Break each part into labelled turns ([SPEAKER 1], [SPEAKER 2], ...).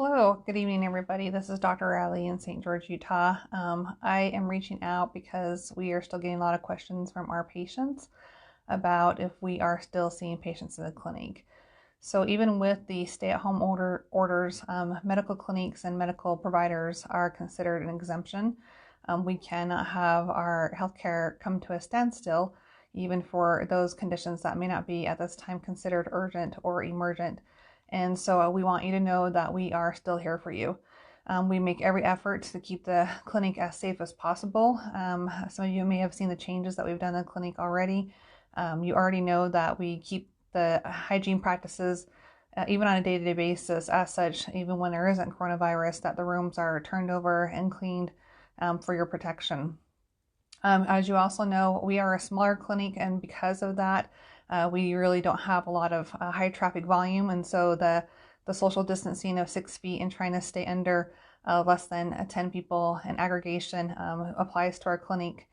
[SPEAKER 1] Hello, good evening, everybody. This is Dr. Riley in St. George, Utah. I am reaching out because we are still getting a lot of questions from our patients about if we are still seeing patients in the clinic. So even with the stay-at-home orders, medical clinics and medical providers are considered an exemption. We cannot have our healthcare come to a standstill, even for those conditions that may not be at this time considered urgent or emergent. And so we want you to know that we are still here for you. We make every effort to keep the clinic as safe as possible. Some of you may have seen the changes that we've done in the clinic already. You already know that we keep the hygiene practices even on a day-to-day basis as such, even when there isn't coronavirus, that the rooms are turned over and cleaned for your protection. As you also know, we are a smaller clinic, and because of that, we really don't have a lot of high traffic volume, and so the social distancing of 6 feet and trying to stay under less than 10 people in aggregation applies to our clinic.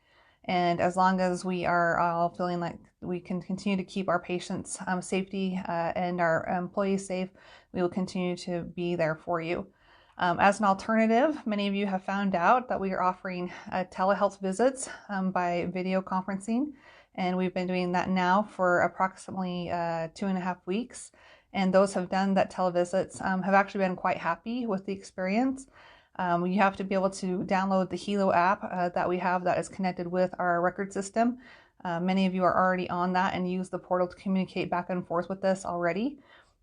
[SPEAKER 1] And as long as we are all feeling like we can continue to keep our patients' safety and our employees safe, we will continue to be there for you. As an alternative, many of you have found out that we are offering telehealth visits by video conferencing, and we've been doing that now for approximately 2.5 weeks. And those have done that televisits have actually been quite happy with the experience. You have to be able to download the Hilo app that we have that is connected with our record system. Many of you are already on that and use the portal to communicate back and forth with us already.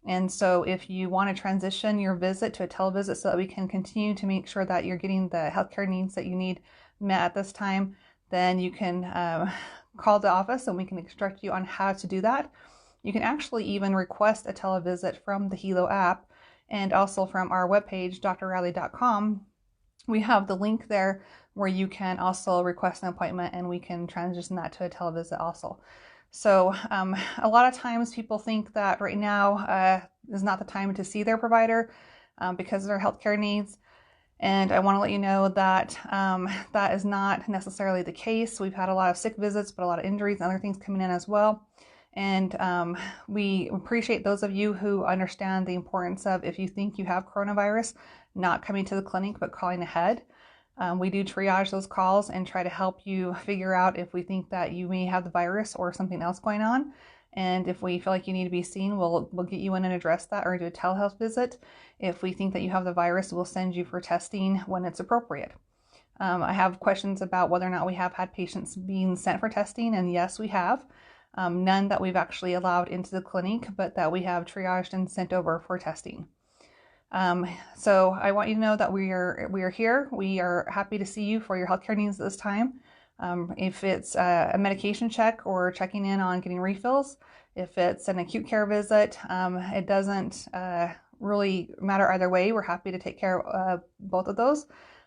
[SPEAKER 1] And so if you want to transition your visit to a televisit so that we can continue to make sure that you're getting the healthcare needs that you need met at this time, then you can call the office and we can instruct you on how to do that. You can actually even request a televisit from the Hilo app and also from our webpage, drriley.com. We have the link there where you can also request an appointment and we can transition that to a televisit also. So a lot of times people think that right now is not the time to see their provider because of their healthcare needs. And I want to let you know that that is not necessarily the case. We've had a lot of sick visits, but a lot of injuries and other things coming in as well. And we appreciate those of you who understand the importance of, if you think you have coronavirus, not coming to the clinic, but calling ahead. We do triage those calls and try to help you figure out if we think that you may have the virus or something else going on. And if we feel like you need to be seen, we'll get you in and address that or do a telehealth visit. If we think that you have the virus, we'll send you for testing when it's appropriate. I have questions about whether or not we have had patients being sent for testing, and yes, we have. None that we've actually allowed into the clinic, but that we have triaged and sent over for testing. So I want you to know that we are here. We are happy to see you for your healthcare needs at this time. If it's a medication check or checking in on getting refills, if it's an acute care visit, it doesn't really matter either way. We're happy to take care of both of those.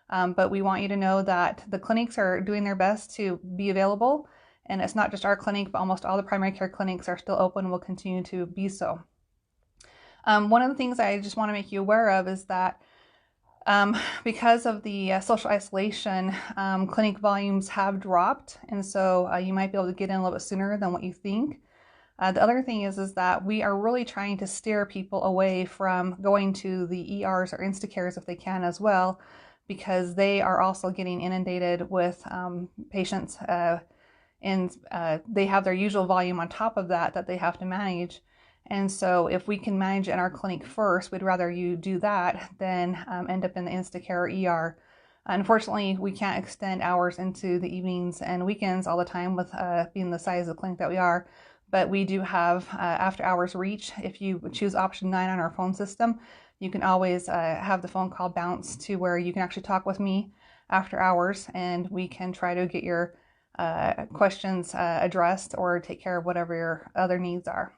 [SPEAKER 1] But we want you to know that the clinics are doing their best to be available. And it's not just our clinic, but almost all the primary care clinics are still open and will continue to be so. One of the things I just want to make you aware of is that because of the social isolation, clinic volumes have dropped, and so you might be able to get in a little bit sooner than what you think. The other thing is that we are really trying to steer people away from going to the ERs or Instacares if they can as well, because they are also getting inundated with patients, and they have their usual volume on top of that they have to manage. And so if we can manage in our clinic first, we'd rather you do that than end up in the Instacare or ER. Unfortunately, we can't extend hours into the evenings and weekends all the time with being the size of the clinic that we are. But we do have after hours reach. If you choose option 9 on our phone system, you can always have the phone call bounce to where you can actually talk with me after hours, and we can try to get your questions addressed or take care of whatever your other needs are.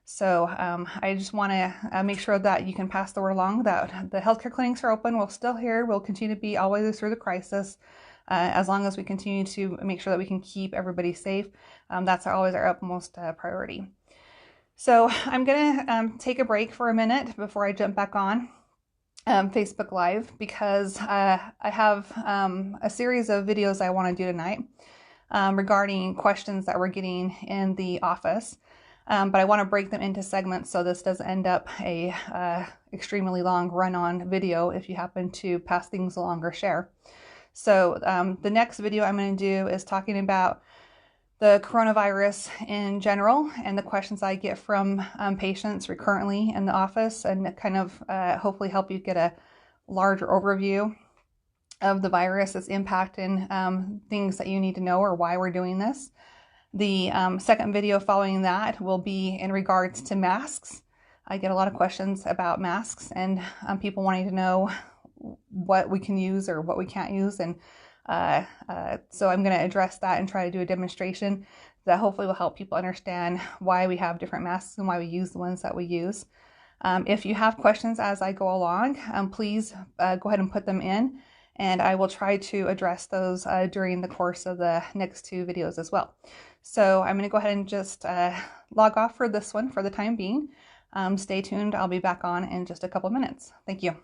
[SPEAKER 1] So I just want to make sure that you can pass the word along that the healthcare clinics are open. We're still here. We'll continue to be always through the crisis as long as we continue to make sure that we can keep everybody safe. That's always our utmost priority. So I'm going to take a break for a minute before I jump back on Facebook Live, because I have a series of videos I want to do tonight regarding questions that we're getting in the office. but I want to break them into segments so this doesn't end up a extremely long run-on video if you happen to pass things along or share. So the next video I'm going to do is talking about the coronavirus in general and the questions I get from patients recurrently in the office, and kind of hopefully help you get a larger overview of the virus that's impacting things that you need to know or why we're doing this. The second video following that will be in regards to masks. I get a lot of questions about masks and people wanting to know what we can use or what we can't use, and so I'm going to address that and try to do a demonstration that hopefully will help people understand why we have different masks and why we use the ones that we use. If you have questions as I go along, please go ahead and put them in, and I will try to address those during the course of the next two videos as well. So I'm going to go ahead and just log off for this one for the time being. Stay tuned. I'll be back on in just a couple minutes. Thank you.